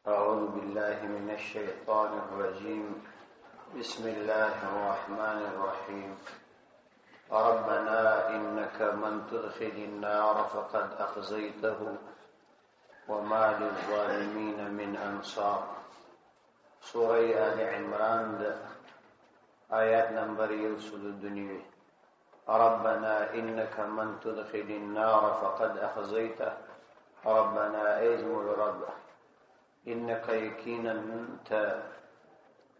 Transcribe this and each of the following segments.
أعوذ بالله من الشيطان الرجيم. بسم الله الرحمن الرحيم. ربنا إنك من تدخل النار فقد أخزيته وما للظالمين من أنصار. سورة آل عمران آيات نمبر 102. ربنا إنك من تدخل النار فقد أخزيته. ربنا أزمل ربه إنك يقينا أنت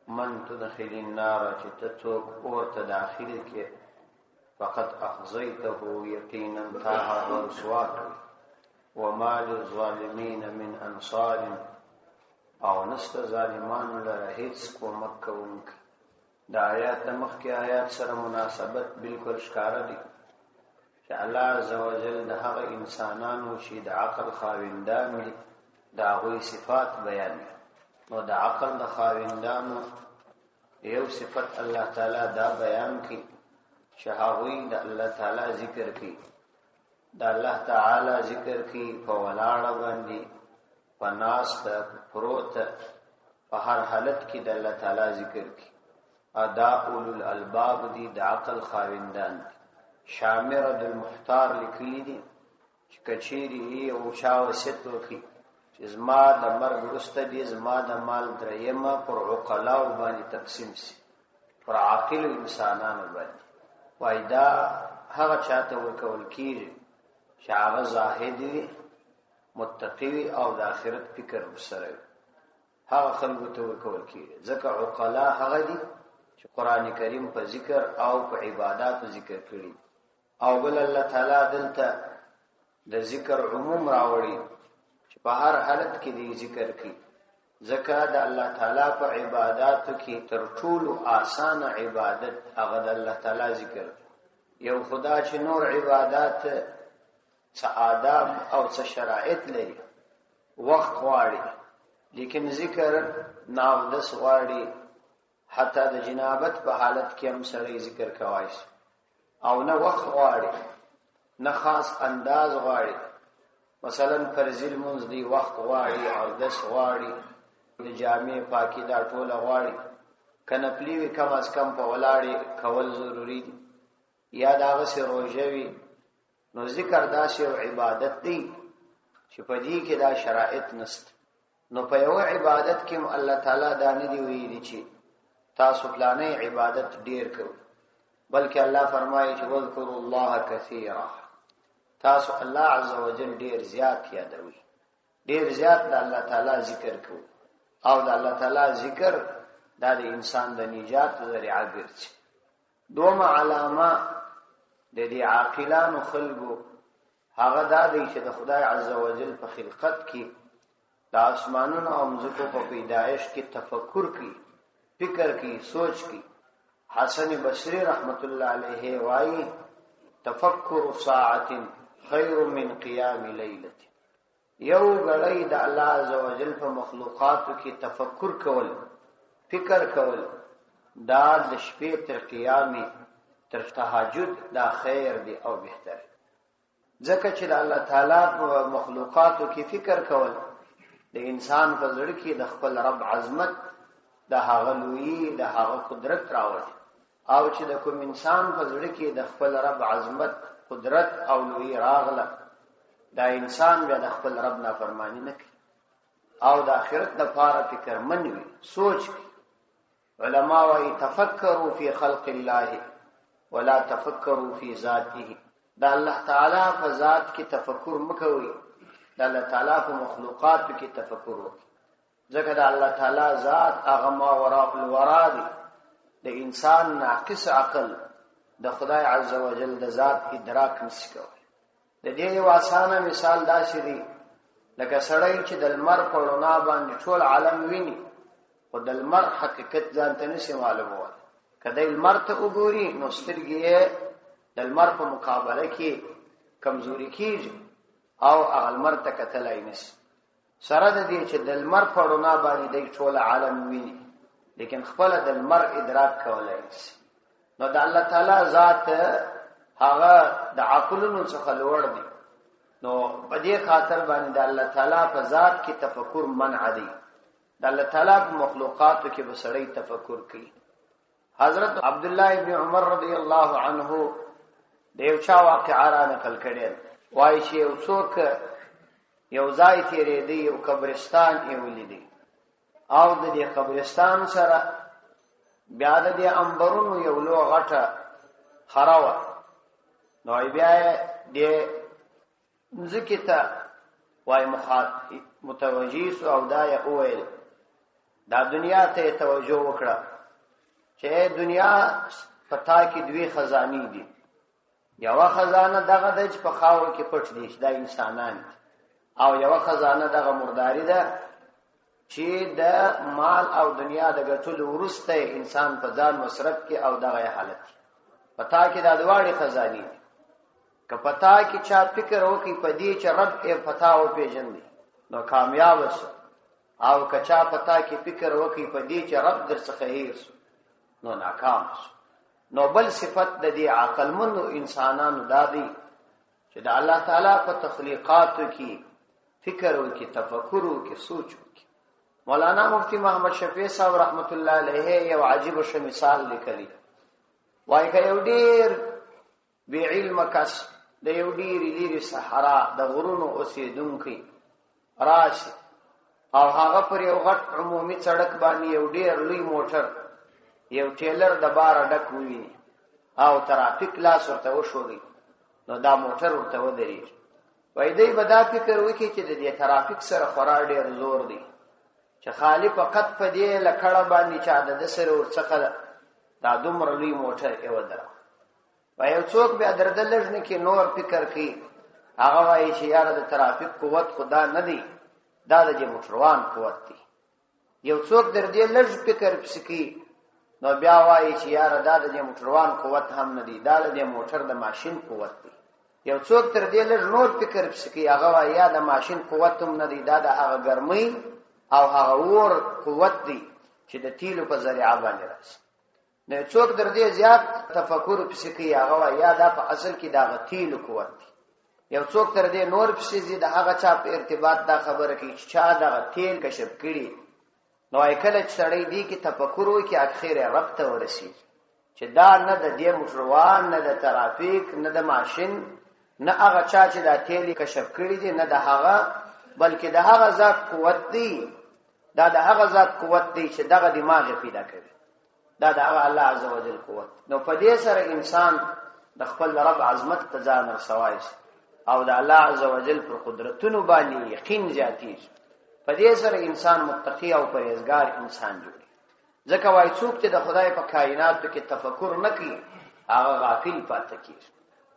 من تدخل النار تتوب ورتداخلك فقد أخزيته يقينا تاها ورسواك وما للظالمين من أنصار أو نست ظالمان لرهيتس ومكونك. دا آیات مخکې آیات سره مناسبت بالکل ښکاره دي چې الله عزوجل د هغه انسانانو چې د عقل خاوندان دي د هغوی صفات بیان. نو د عقل د خاوندانو یو صفت الله تعالی دا بیان کی چې هغوی د الله تعالی ذکر کی، د الله تعالی ذکر کی په ولاړه باندې، په ناسته، په پروته، په هر حالت کې د الله تعالی ذکر کی. ادا اولو الالباب دي، د عقل خاوندان دي. شامره د المختار لیکلی دي چې کچېرې او چا وصیت وکړي چې زما د مرګ وروسته دې زما د مال درېیمه پر عقلاو باندې تقسیم سي، پر عاقلو انسانانو باندې. وایي دا هغه چاته ورکول کېږي چې هغه زاهد وي، متقي وي او د آخرت فکر ورسره وي. هغه خلکو ته ورکول کېږي ځکه عقلا هغه دي چې قرآن کریم په ذکر او په عباداتو ذکر کړي. او بل الله تعالی دلته د ذکر عموم راوړي چې په هر حالت کې دی ذکر کوي. ځکه د الله تعالی په عباداتو کې تر ټولو آسان عبادت هغه د الله تعالی ذکر. یو خدا چې نور عبادت څه آداب او څه شرایط لري، وخت غواړي، لیکن ذکر ناودس غواړي. حتی د جنابت په حالت کې هم سړی ذکر کوای شي. او نه وخت غواړي، نه خاص انداز غواړي. مثلا فرضی لمونځ دی وخت غواړي، اودس غواړي، د جامع پاکي دا ټوله غواړي. که نفلي وي کم از کم په ولاړې کول ضروري دي، یا د هغسې روژه وي. نو ذکر داسې یو عبادت دی چې په دې کې دا شرایط نشته. نو په یو عبادت کې الله تعالی دا نه دی ویلي چې تاسو فلانه عبادت ډیر کوئ، بلکې الله فرمایي چې واذکروا الله کثیرا. تاسو الله عزوجل ډیر زیات یادوي، ډیر زیات د الله تعالی ذکر کوئ. او د الله تعالی ذکر دا د انسان د نجات ذریعہ ګرځي. دومره علامه د دې عاقلانو خلکو هغه دا دی چې د خدای عزوجل په خلقت کې د آسمانونو او مځکو په پیدایش کې تفکر کوي، فکر کی، سوچ کی. حسن بصری رحمت الله علیه وایي تفکر ساعت خیر من قیام لیلة. یو غړی د الله عزوجل په مخلوقاتو کې تفکر کول، فکر کول، دا د شپې تر قیامي تر تهجد دا خیر دی او بهتر. ځکه چې د الله تعالی په مخلوقاتو کې فکر کول د انسان په زړه کې د خپل رب عظمت، د هغه لویي، د هغه قدرت راوړي. او چې د کوم انسان په زړه کې د خپل رب عظمت، قدرت او لویي راغله، دا انسان بیا د خپل رب نافرمانی نه کوي او د آخرت لپاره فکرمند وي، سوچ کوي. علما وايي تفکروا فی خلق الله ولا تفکروا فی ذاته. د الله تعالی په ذات کې تفکر مکوئ، د الله تعالی په مخلوقاتو کې تفکر وکړئ. ځکه د الله تعالی ذات هغه ما وراء الورا دی. د انسان ناقص عقل د خدای عزوجل د ذات ادراک نشي کولی. د دې یو اسانه مثال داسې دی لکه سړی چې د لمر په رڼا باندې ټول عالم ویني، خو د لمر حقیقت ځان ته نشي معلومولی. که دی لمر ته وګوري نو سترګې یې د لمر په مقابله کې کمزوري کېږي او هغه لمر ته کتلی نشي. سره د دې چې د لمر په رڼا باندې دی ټول عالم ویني، لیکن خپل د لمر ادراک کولای نشي. نو د الله تعالی ذات هغه د عقلونو څخه لوړ دی. نو په دې خاطر باندې د الله تعالی په ذات کې تفکر منع دی. د الله تعالی په مخلوقاتو کې به سړی تفکر کوي. حضرت عبد الله ابن عمر رضی الله عنه د یو چا واقعا را نقل کړي، وایي چې یو څوک یو ځای تیرېدی، یو قبرستان یې ولیدی او د دې قبرستان سره بیا د دې انبرونو یو لوی غټه خره وه. نو بیا یې دې ځمکې ته وایي متوجه سو او دا یې وویل، دا دنیا ته یې توجه وکړه چې دنیا په تا کې دوی خزانې دي. یوه خزانه دغه ده چې په خاوره کې پټ دي چې دا انسانان دي، او یوه خزانه دغه مرداري ده چې د مال او دنیا د ګټلو وروسته انسان په ځان مصرف کې او دغه حالت په تا کې دا دواړې خزانې دي. که په تا کې چا فکر وکړي په دې چې رب یې په تا وپېژندي نو کامیاب شو، او که چا په تا کې فکر وکړي په دې چې رب در څخه هیر شو نو ناکام شو. نو بل صفت د دې عقلمندو انسانانو دا دی چې د الله تعالی په تخلیقاتو کې فکر وکړي، تفکر وکړي، سوچ وکړي. مولانا مفتی محمد شفیع صاحب رحمت الله علیه یو عجیب شو مثال لیکلی، وایي که یو ډېر بې علمه کس د یو ډېرې لرې صحرا د غرونو اوسېدونکی راشي او هغه پر یو غټ عمومي سړک باندې یو ډېر لوی موټر یو ټیلر د باره ډک وویني او ترافیک لاس ورته وښوري، نو دا موټر ورته ودرېږي. وایي دی به دا فکر وکړي چې د دې ترافیک سره خورا ډېر زور دی چې خالي فقط په دې لکړه باندې چې د ده سره ورڅخه دا دومره لوی موټر یې ودراوه. وایي یو څوک بیا در ده لږ نه کې نور فکر کوي، هغه وایي چې یاره د ترافیک قوت خو دا نه دی، دا د دې موټروان قوت دی. یو څوک در دې لږ فکر پسې کوي نو بیا وایي چې یاره دا د دې موټروان قوت هم نه دی، دا د دې موټر د ماشین قوت دی. یو څوک تر دې لږ نور فکر پسې کوي، هغه وایي یا د ماشین قوت هم نه دی، دا د هغه ګرمۍ او هغه اور قوت دی چې د تیلو په ذریعه باندې راځي. نو یو څوک تر دې زیات تفکر پسې کوي، هغه وایي یا دا په اصل کې د هغه تیلو قوت دی. یو څوک تر دې نور پسې ځي، د هغه چا په ارتباط دا خبره کوي چې چا دغه تیل کشف کړي. نو وایي کله چې سړی دې کې تفکر وکړي اخر یې رب ته ورسېږي چې دا نه د دې موټروان، نه د ترافیک، نه د ماشین، نه هغه چا چې دا تیل کشف کړي دي، نه د هغه، بلکې د هغه ذات قوت دی. دا د هغه ذات قوت دی چې دغه دماغ پیدا کوي، دا د هغه الله عزوجل قوت. نو په دې سره انسان د خپل رب عظمت ته ځان رسوای شي او د الله عزوجل پر قدرتونو باندې یقین زیاتېږي. په دې سره انسان متقی او پرهیزګار انسان جوړي. ځکه وایي څوک چې د خدای په کائناتو کې تفکر نه کوي هغه غافل پاتې کېږي.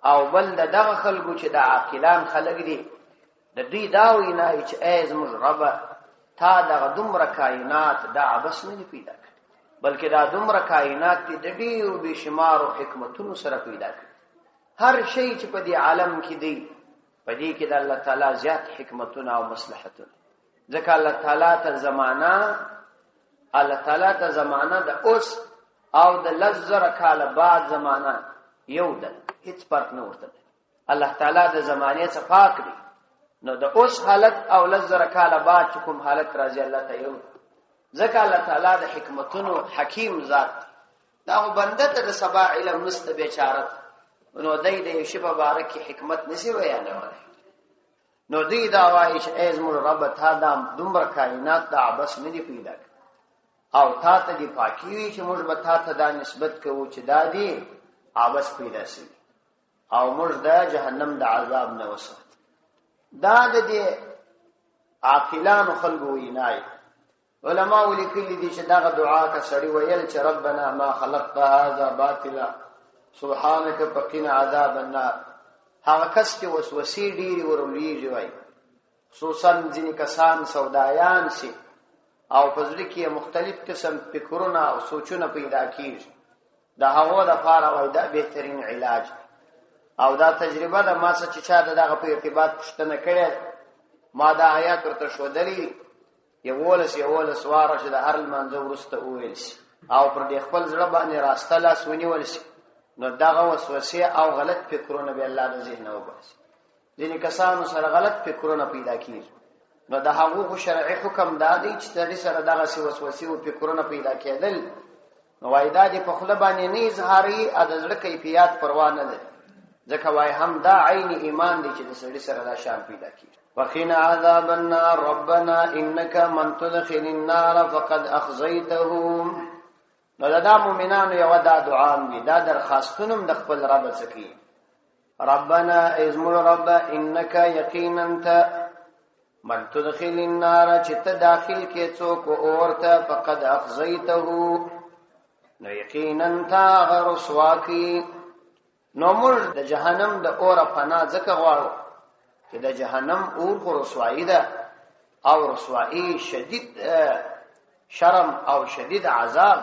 او بل دغه خلکو چې د عاقلان خلک دي د دوی دا وینا چې ای زموږ ربه تا دغه دومره کائنات دا عبث نه پیدا کړي، بلکې دا دومره کائنات دي د ډېرو بې شمارو حکمتونو سره پیدا کړي. هر شی چې په دې عالم کې دی په دې کې د الله تعالی زیات حکمتونه او مصلحتونه. ځکه الله تعالی ته زمانه د اوس او د لزر کاله بعد زمانه یو ده، هیڅ فرق نه ورته. الله تعالی د زمانه څخه پاک دی. نو د اوس حالت او لزر کاله بعد چې کوم حالت راځي الله ته یو. ځکه الله تعالی د حکمتونو حکیم ذات. دا خو بنده ته د سبا علم نسته بیچاره، نو دی د یو شی په باره کې حکمت نشي بیانولی. نو دی دا وایي چې ای زموږ رب تا دا دومره کائنات د عبث نه دي پیدا کړي او تا ته دې پاکي وي چې موږ به تا ته دا نسبت کوو چې دا دي عبث پیدا شي او موږ د جهنم د عذاب نه وساتو. دا د دې عاقلانو خلکو وینای. علماء لیکلي دي چې دغه دعا که سړی ویل چې ربنا ما خلقت هذا باطلا سبحانك فقنا عذاب النار، هغه کس چې وسوسې ډېرې ورولېږي وایي، خصوصا ځینې کسان سودایان شي او په زړه کې مختلف قسم فکرونه او سوچونه پیدا کېږي، د هغو دپاره وایي دا بهترین علاج. او دا تجربه ده، ما څه چې چا د دغه په ارتباط پوښتنه کړې، ما دا آیات ورته ښودلي 11 واره چې د هر لمانځه وروسته وویل شي او پر دې خپل زړه باندې راسته لاس ونیول شي، نو دغه وسوسې او غلط فکرونه به الله د ذهن وباسي. ځینې کسانو سره غلط فکرونه پیدا کېږي، نو د هغه شرعي حکم دادی چې د سره دغه وسوسې او فکرونه پیدا کېدل نو وایدا دي په خله باندې نه اظهاري د زړه کیفیت پروا نه ده ځکه وای هم دا عین ایمان دی چې د سړي سره دا شان پیدا کیږي وقنا عذاب النار ربنا انك من تدخل النار فقد اخزيته نو دا مؤمنانو یو دا دعا دی دا درخواستونم د خپل رب څخه ربنا ازمر رب انك يقينا انت من تدخل النار چې ته داخل کې څوک اورته فقد اخزيته نو یقینا تا رسوا کی نو موږ د جهنم د اوره پناه ځکه غواړو چې د جهنم اور خو رسوایی ده او رسوایی شدید شرم او شدید عذاب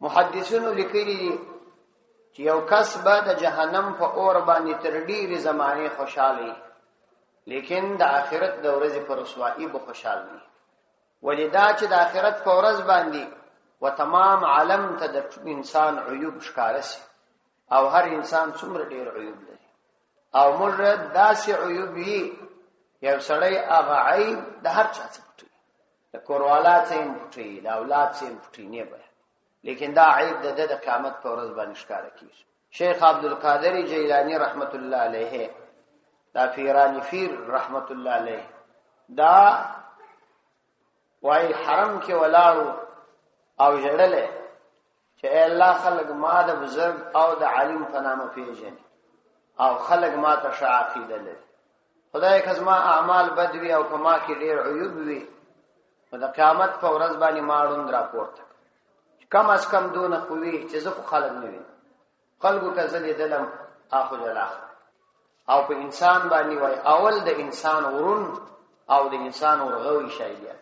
محدثینو لیکلي چې یو کس به د جهنم په اور باندې تر ډیرې زمانه خوشاله لیکن د آخرت د ورځې پر رسوایی به خوشاله وي ولدا چې د آخرت په ورځ باندې و تمام عالم ته د انسان عیوب ښکاره شي او هر انسان څومره ډیر عیوب لري او موږ داسې عیوب یو سړی هغه عیب د هر چا څخه پټوي د کوروالا څخه پټوي د اولاد څخه پټوي نه به لیکن دا عیب د قیامت په ورځ باندې ښکاره کیږي شیخ عبدالقادر جیلانی رحمت الله علیه دا پیرانی فیر رحمت الله علیه دا وای حرم کې ولاړو او جړلې چې الله خلق ما د بزرگ او د عالم په نامه پیژني او خلق ما ته عقیده لري خدای کزما اعمال بدوي او کما کې ډېر عیوب وي په د قیامت په ورځ باندې ماړوند راپورته کم از کم دون خوي چې زه خلق نه وي خلقو ته زلي دلم اخو جلاخ او په انسان باندې وای اول د انسان ورون او د انسان ورغوي شایعه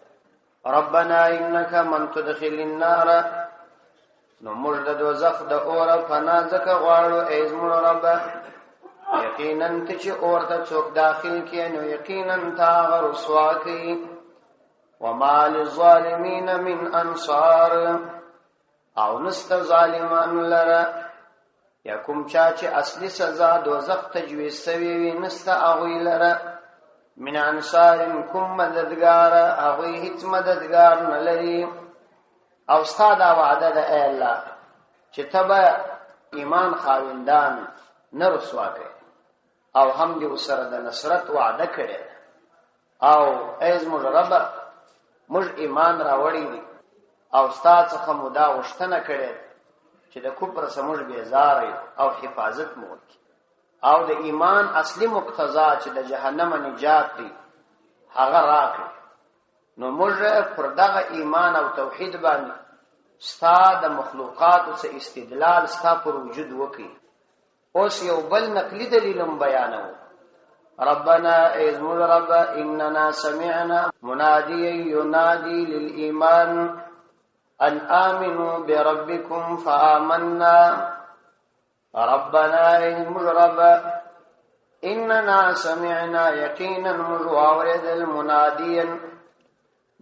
ربنا انك من تدخل النار نو موږ د دوزخ د اور پناه ځکه غواړو ای زموږ رب یقینا ته چې اور ته څوک داخل کړي نو یقینا تا رسوا کوي وما للظالمین من انصار او نست ظالمان لره یا کوم چا چې اصلي سزا دوزخ تجویز شوی وي نست هغوی لره من انصار کوم مددگار هغوی هیڅ مددگار نه لري او استاد وعده ده ای الله چې تبا ایمان خاوندان نه رسوا کوي او هم دې سره د نصرت وعده کړي او ایز موږ رب موږ ایمان راوړی دي او استاد څخه مودا وشتنه کړي چې د کفر سموږ بیزار او حفاظت مو وکړي او د ایمان اصلي مقتضا چې د جهنم نجات دی هغه راکړي نو موږ پر دغه ایمان او توحید باندې ستا د مخلوقات څخه استدلال ستا پر وجود وکړي اوس یو بل نقلی دلیل بیانو ربنا ازمل رب اننا سمعنا مناديا ينادي للإيمان ان آمنوا بربكم فآمنا ربنا ازمل رب اننا سمعنا یقینا مجاورد المناديا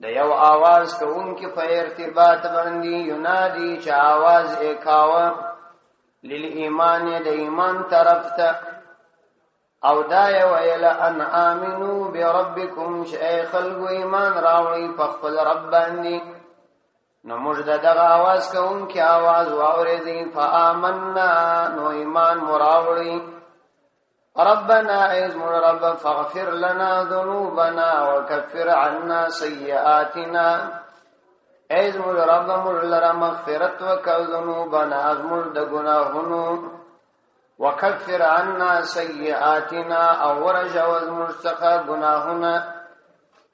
د یو आवाज کوونکی په ارتباط باندې ینادي چې आवाज وکاوه للإيمان د ایمان طرف ته او دا ویل ان آمنو بربکم چې خلق ایمان راوړي په خپل رب باندې نو موږ دغه आवाज کوونکی आवाज واورېدی فآمنا نو ایمان مراوړي ربنا ازم رب فاغفر لنا ذنوبنا وكفر عنا سيئاتنا ازم رب مر مغفرت وکړه ذنوبنا ازم د ګناهونو وكفر عنا سيئاتنا او ورجوز مرتقى گناهنا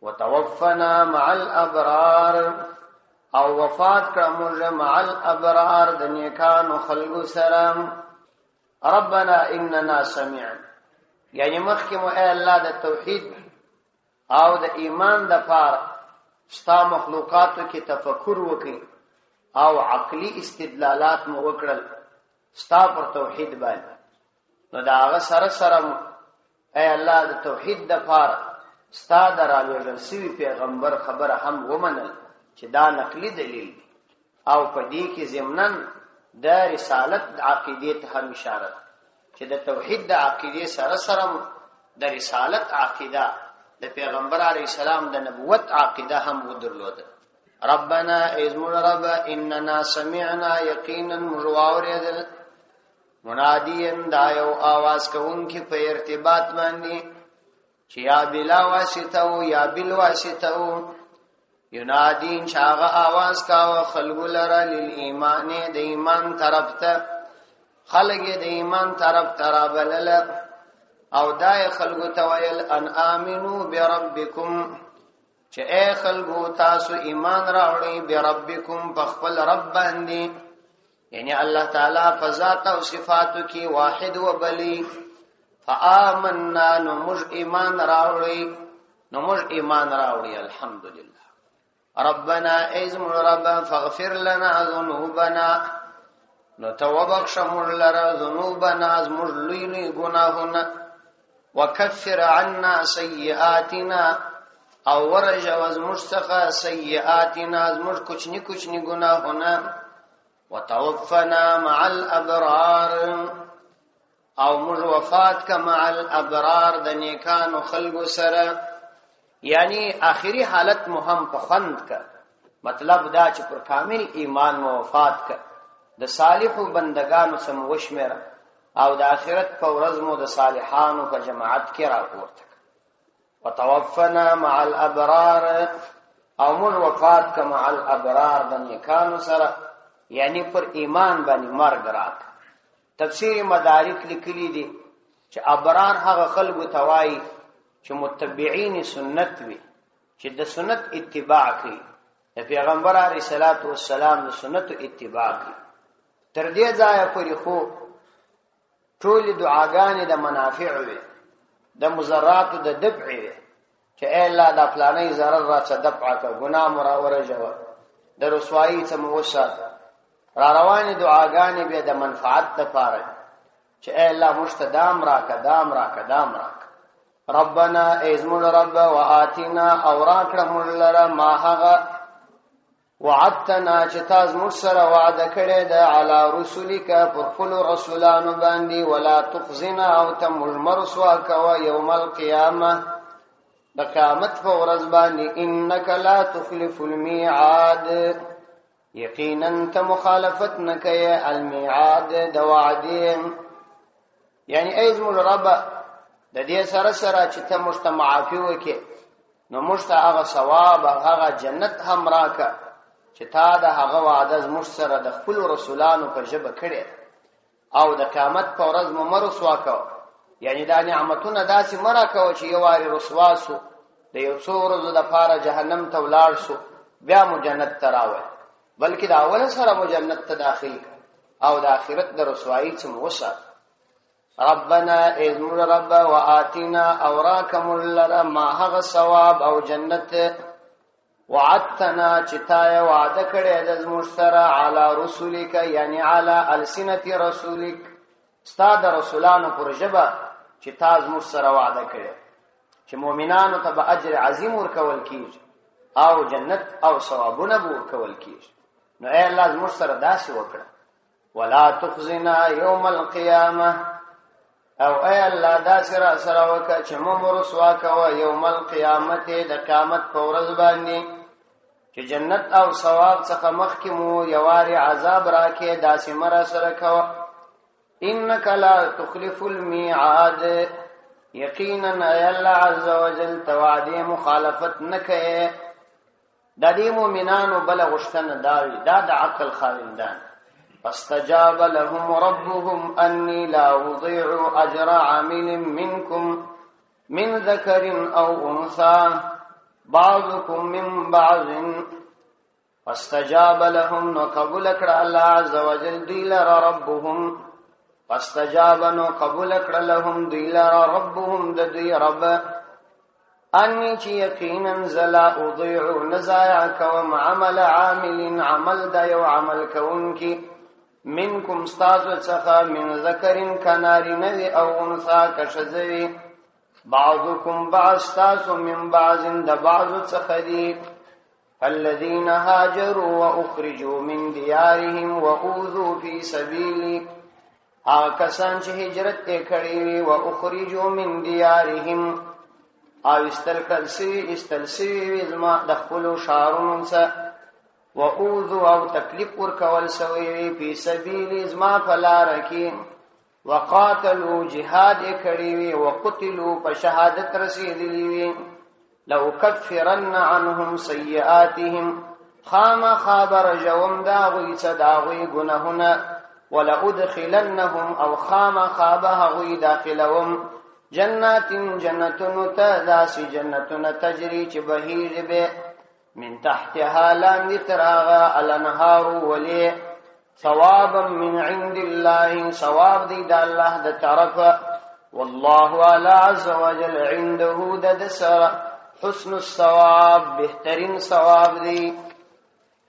وتوفنا مع الابرار او وفات کړه مع الابرار د نیکانو خلق سلام ربنا اننا سمعنا یعنی مخکمو اے الله د توحید او د ایمان د پار ستا مخلوقاتو کې تفکر وکړي او عقلی استدلالات مو وکړل ستا پر توحید باندې نو دا هغه سره اے الله د توحید د پار ستا دراوی رسوي پیغمبر خبره هم ومنل چې دا نقلی دلیل او په دې کې ضمنن د رسالت د عقیدې ته هم اشاره چې د توحید د عقیدې سره د رسالت عقیده د پیغمبر علی السلام د نبوت عقیده هم ودرلوده. ربنا ازمون رب اننا سمعنا یقینا مجواوریدل منادین دا یو آواز کوونکی په ارتباط باندې چې یا بلا واسطه یا بل واسطه ینادین شاغه آواز کاوه خلق لرا للایمان د ایمان طرف ته خلق د ایمان طرف ته رابلل او دای خلق ته ویل ان امنو بربکم چې اے خلقو تاسو ایمان راوړئ بربکم په خپل رب باندې یعنی الله تعالی په ذات او صفاتو کې واحد و بلی فآمنا نمج ایمان راوړي الحمدلله. ربنا ایزم رب فاغفر لنا ذنوبنا نتوبخش ملر ذنوبنا زمج لوی گناهنا وکفر عنا سیئاتنا او ورجوز مشتخ سیئاتنا زمج کچنی گناهنا وتوفنا مع الابرار او مج وفات کا مع الابرار د نیکانو خلق سره یعنی آخری حالت مهم پخند کا مطلب دا چې پر کامل ایمان مو وفات کا د صالحو بندگانو سم وشمره او د آخرت په ورځ مو د صالحانو په جماعت کې راپورته وتوفنا مع الابرار او مج وفات کا مع الابرار د نیکانو سره یعنی پر ایمان باندې مرګ راک. تفسیر مدارک لیکلی دي چې ابرار هغه خلق توای چې متبعین سنت وي چې د سنت اتباع کوي د پیغمبر علیه الصلاۃ والسلام د سنت اتباع کوي. تر دې ځایه پورې خو ټول دعاګانې د منافع وي د مضرات د دفع وي چې اے الله د فلانې ضرر را څخه دفع کا ګناه مراوره جواب د رسوایی څخه موسات را روانې دعاګانې به د منفعت لپاره چې اے الله مشتدام راک ربنا ایزمون رب وآتنا او راکړه مولره ما هغه وعدتنا چې تاسو موږ سره وعده کړې ده علی رسولک پر خپل رسولانو باندې ولا تخزنا او تمر رسوا کوا یوم القیامه د قیامت په ورځ باندې انک لا تخلف الميعاد یقینا ته مخالفت نکي المیعاد د وعده یعنی ایزمون رب د دې سره چې ته مجتمعافي وکې نو مشته هغه ثواب هغه جنت هم راکا چې تا د هغه وعده زموږ سره د خپل رسولانو په ژبه کړې او د قیامت په ورځ مو رسوا کو یعنی دا نعمتونه داسې مرا کو چې یو واري رسوا سو د یو څو ورځې د پاره جهنم ته ولاړ سو بیا مو جنت ته راوړ بلکې دا اول سره مو جنت ته داخل او د آخرت د رسوایی څخه وسات. ربنا اذن رب وآتنا اوراکم لرا ما هغه ثواب او جنت وعدتنا چتای وعده کړی د زموږ سره علی رسولک یعنی علی السنت رسولک استاد رسولانو پر جبا چې تاسو زموږ سره وعده کړی چې مؤمنانو ته به اجر عظیم ورکول کیږي او جنت او ثوابونه به ورکول کیږي. نو اے الله زموږ سره داسې وکړه ولا تخزنا یوم القیامه او اے الله دا سره وکړه چې موږ رسوا کوو یوم القیامت د قیامت په ورځ باندې چې جنت او ثواب څخه مخکې مو یواري عذاب راکې داسې مر سره کوو. انک لا تخلف الميعاد یقینا ای الله عز وجل توعده مخالفت نکې د دې مؤمنانو بل غشتنه دا د عقل خاوندان. فاستجاب لهم ربهم أني لا أضيع أجر عامل منكم من ذكر أو أنثى بعضكم من بعض فاستجاب لهم نقبل كر الله عز وجل ديلر ربهم فاستجاب نقبل كر لهم ديلر ربهم ددي رب أني يقينا زلا أضيع نزايعك ومعمل عامل عمل دايو عمل كونك منکم استاسو څخه من ذکرین کناری نوی او انثى کشذوی بعضکم بعض استاسو من بعض د بعض څخه دی الذين هاجروا واخرجوا من ديارهم واوذوا في سبيلي کسان چې هجرت کړي او اخرجوا من ديارهم او استل سوی زما د خپل شعرونو څخه واوذو او تکلیف ورکول سوی په سبیل زما فلار کې وقاتلوا جهاد کړي وي وقتلوا په شهادت رسیدلی وي لو كفرن عنهم سيئاتهم خام خبر جوم داغوی صداغوی گناهونه ولا ادخلنهم او خام خابه غوی داخلهم جنات جنتون تداس جنتون تجري چ بهیر به من تحتها لان تراغا الانهار ولي ثوابا من عند الله ثواب دي د الله د طرف والله على عز وجل عنده ددسر حسن الثواب بهترین ثواب دی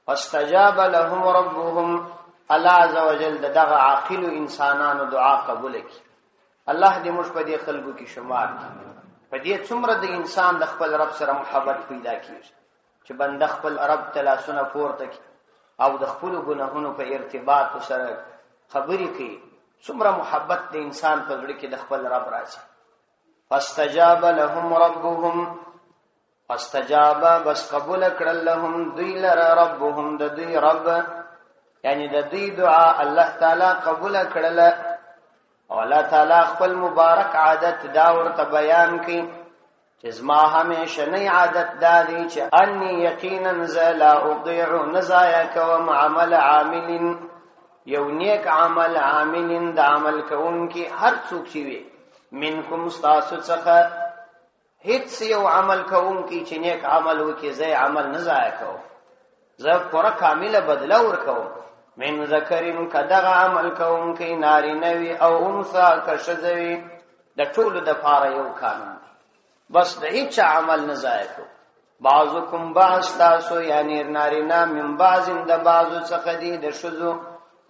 فاستجاب لهم ربهم الله عز وجل دغه عاقل انسانانو دعا قبول کی الله دې موږ په دې خلکو کې شمار په دې څومره د انسان د خپل رب سره محبت پیدا کیږي چې بنده خپل رب تعالی سره پورته کی او د خپل ګناهونو په ارتباط سره خبرې کوي څومره محبت د انسان په زړه کې د خپل رب راځي فاستجاب لهم ربهم فاستجاب بس قبول کړل لهم دوی لره ربهم د دوی رب یعنی د دوی دعا الله تعالی قبول کړل او الله تعالی خپل مبارک عادت دا ورته بیان کړي چې زما همیشه نه عادت دا دی چې انی یقینا زلا اضيع نزایا کوم عمل عامل یو نیک عمل عامل د عمل کوونکی هر څوک شي منکم استاسو څخه هیڅ یو عمل کوونکی چې نیک عمل وکي زې عمل نه ضایع کوم زه پوره کامله بدله ورکوم من ذکرین کدغه عمل کوونکی ناری نوی او انثى کشذوی د ټول د پاره یو قانون بس د هیڅ عمل نه ضایع کوم بعضکم بعض تاسو یعنی نارینا من بعض د بعضو څخه دي د شذو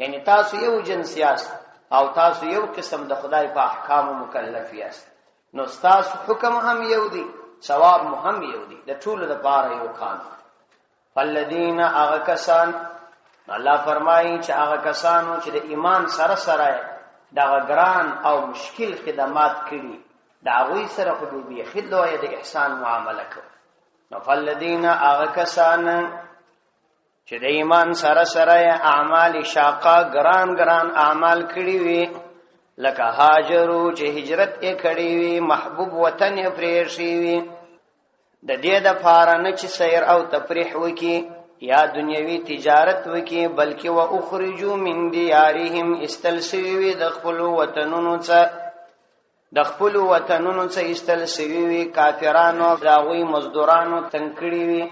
یعنی تاسو یو جنسیاست او تاسو یو قسم د خدای په احکام مکلف یاست نو تاسو حکم هم یو دی ثواب هم یو دی د ټول د پاره یو قانون فالذین اغکسان الله فرمایي چې هغه کسانو چې د ایمان سره سره دا ګران او مشکل خدمات کړي دا غوي سره خدوبي خدای د احسان معامله کوي نو فالذین اغکسان چې د ایمان سره سره اعمال شاقه ګران اعمال کړي وي لکه هاجرو چې هجرت یې کړي وي محبوب وطن یې پرې شي وي د دې د فارنه چې سیر او تفریح وکي یا دنیوي تجارت وکي بلکې واخرجوا من دیارهم استلسوی د خپل وطنونو څخه استلسوی کافرانو داوی مزدورانو تنکړي وي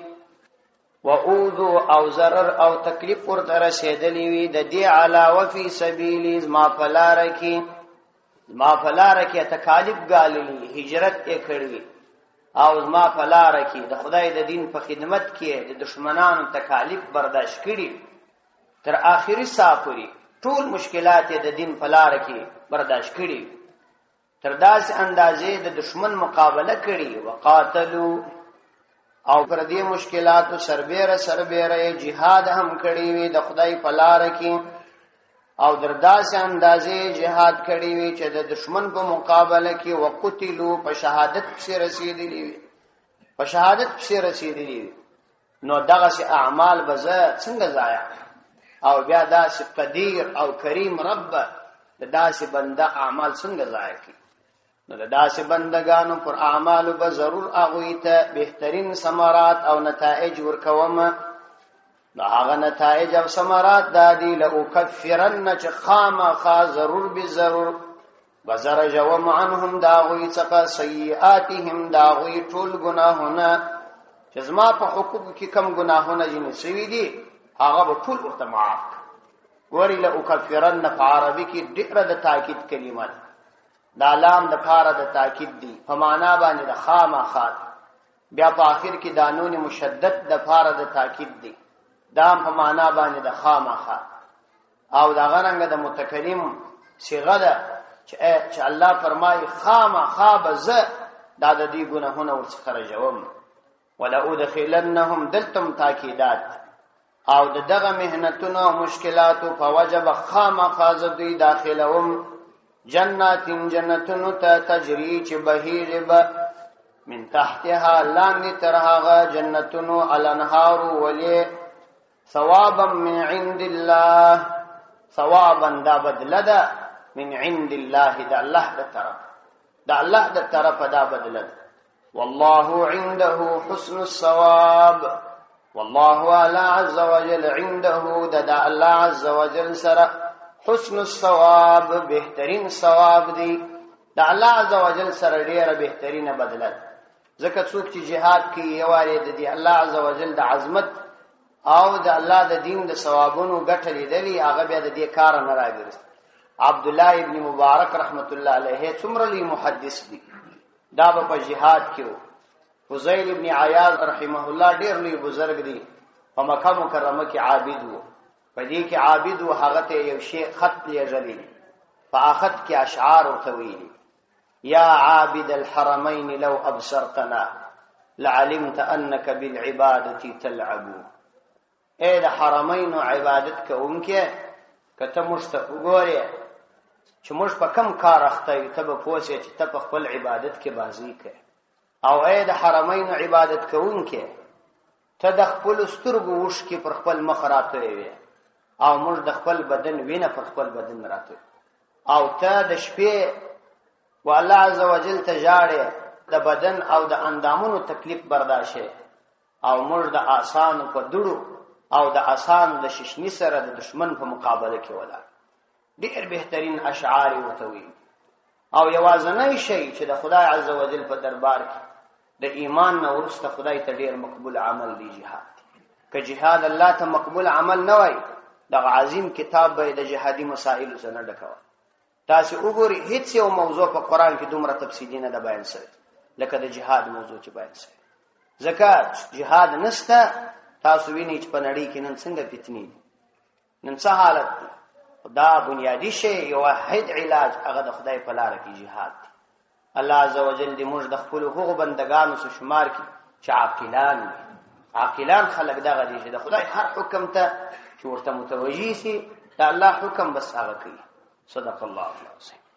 واوذو او ضرر او تکلیف ورته رسیدلی وي د دې علاوه فی سبیل ما فلارکی تکالیف غاللی هجرت یې کړی او ما فلارکی د خدای د دین په خدمت کې د دشمنانو تکالیف برداشت کړي تر آخري ساپوري ټول مشکلات د دین فلارکی برداشت کړي تر داس اندازې د دشمن مقابله کړي وقاتلوا او پر دې مشکلات سربېره جهاد هم کړي وي د خدای فلارکی او درداس اندازې جهاد کړي وي چې د دشمن په مقابله کې وقتلوا په شهادت سره رسیدلی نو دغه سي اعمال به څنګه ضایع او بیا داسې قدیر او کریم رب د داسې بنده اعمال څنګه ضایع کوي نو د داسې بندگانو پر اعمالو به ضرور اغوي ته بهترین ثمرات او نتایج ورکوم نو هغه نتایج او ثمرات دادی لأکفرن چې خامخا ضرور بضرور وزرجوم عنهم داغوی څخه سیئاتهم داغوی ټول گناهونه چې زما په حقوق کې کم گناهونه جن سوي دي هغه به ټول ورته معاف ګوري لأکفرن په عربي کې ډېر د تاکید کلمات دا لام د پاره د تاکید دی په معنا باندې د خامخا بیا په اخر کې د نون مشدد د پاره د تاکید دی دا په معنا باندې د خامخا او دا غرنګ د متکلم صيغه ده چې الله فرمایي خامخا بز دا د دې ګناهونه ورڅخه رجوم ولا ادخلنهم دلتم تاکیدات او دغه مهنتونو او مشکلاتو په وجب خامخا زدي داخلهم جناتین جنتونو ته تجری چې بهیر به من تحتها لاندې تر هغه جنتونو الانهار ولي ثوابا من عند الله ثوابا دا بدله ده من عند الله دا الله دا طرف دا الله دا طرف دا بدله ده والله عنده حسن الثواب والله على عز وجل عنده دا الله عز وجل سره حسن الثواب بهترین ثواب دی دا الله عز وجل سره ډیره بهترینه بدله ده ځکه څوک چې jihad کوي یواري د دې الله عز وجل د عظمت او د الله د دین د ثوابونو ګټه لیدلی هغه بیا د دې کار نه راګرځي عبد الله ابن مبارک رحمت الله علیه څومره لوی محدث دی دا په jihad کې فضیل ابن عیاض رحمه الله ډیر لوی بزرګ دی په مکه مکرمه کې عابد وو په دې کې عابد وو هغه ته یو شی خط لیږلی په خط کې اشعار ورته ویلي يا عابد الحرمين لو أبصرتنا لعلمت أنك بالعبادة تلعب اے دا حرمین عبادت کوونکې کته مشته وګورې چې موږ په کم کار اخته یو ته به پوه شې چې ته په خپل عبادت کې بازی کوې او اے د حرمین عبادت کوونکې ته د خپل سترګو وښکې پر خپل مخ راتوی وې او موږ د خپل بدن وینه پر خپل بدن راتوی او ته د شپې والله عز وجل تجاړه د بدن او د اندامونو تکلیف برداشته او موږ د آسان په دړو او د آسان د ششنی سره د دشمن په مقابله کې ولا ډېر بهترین اشعار وتوي او یوازنی شی چې د خدای عز وجل په دربار کې د ایمان نه ورسته خدای ته ډېر مقبول عمل دی جهاد که جهاد الله ته مقبول عمل نه وای د عظیم کتاب به د جهادي مسائل سره ډکوا تاسو وګورئ هیڅ یو موضوع په قران کې دومره تفصیلی نه ده بیان شوی لکه د جهاد موضوع چې بیان شوی زکات جهاد نسته تاسو وینئ چې په نړۍ کې نن څنګه فتنې نن څه حالت دی دا بنیادی شی یو واحد علاج هغه د خدای په لار کې جهاد دی الله عزوجل دې موږ د خپل حقوق بندگانو سره شمار کړي چې عاقلان خلک دغه دي چې د خدای هر حکم ته چې ورته متوجي سي دا الله حکم بس هغه کوي صدق الله العظیم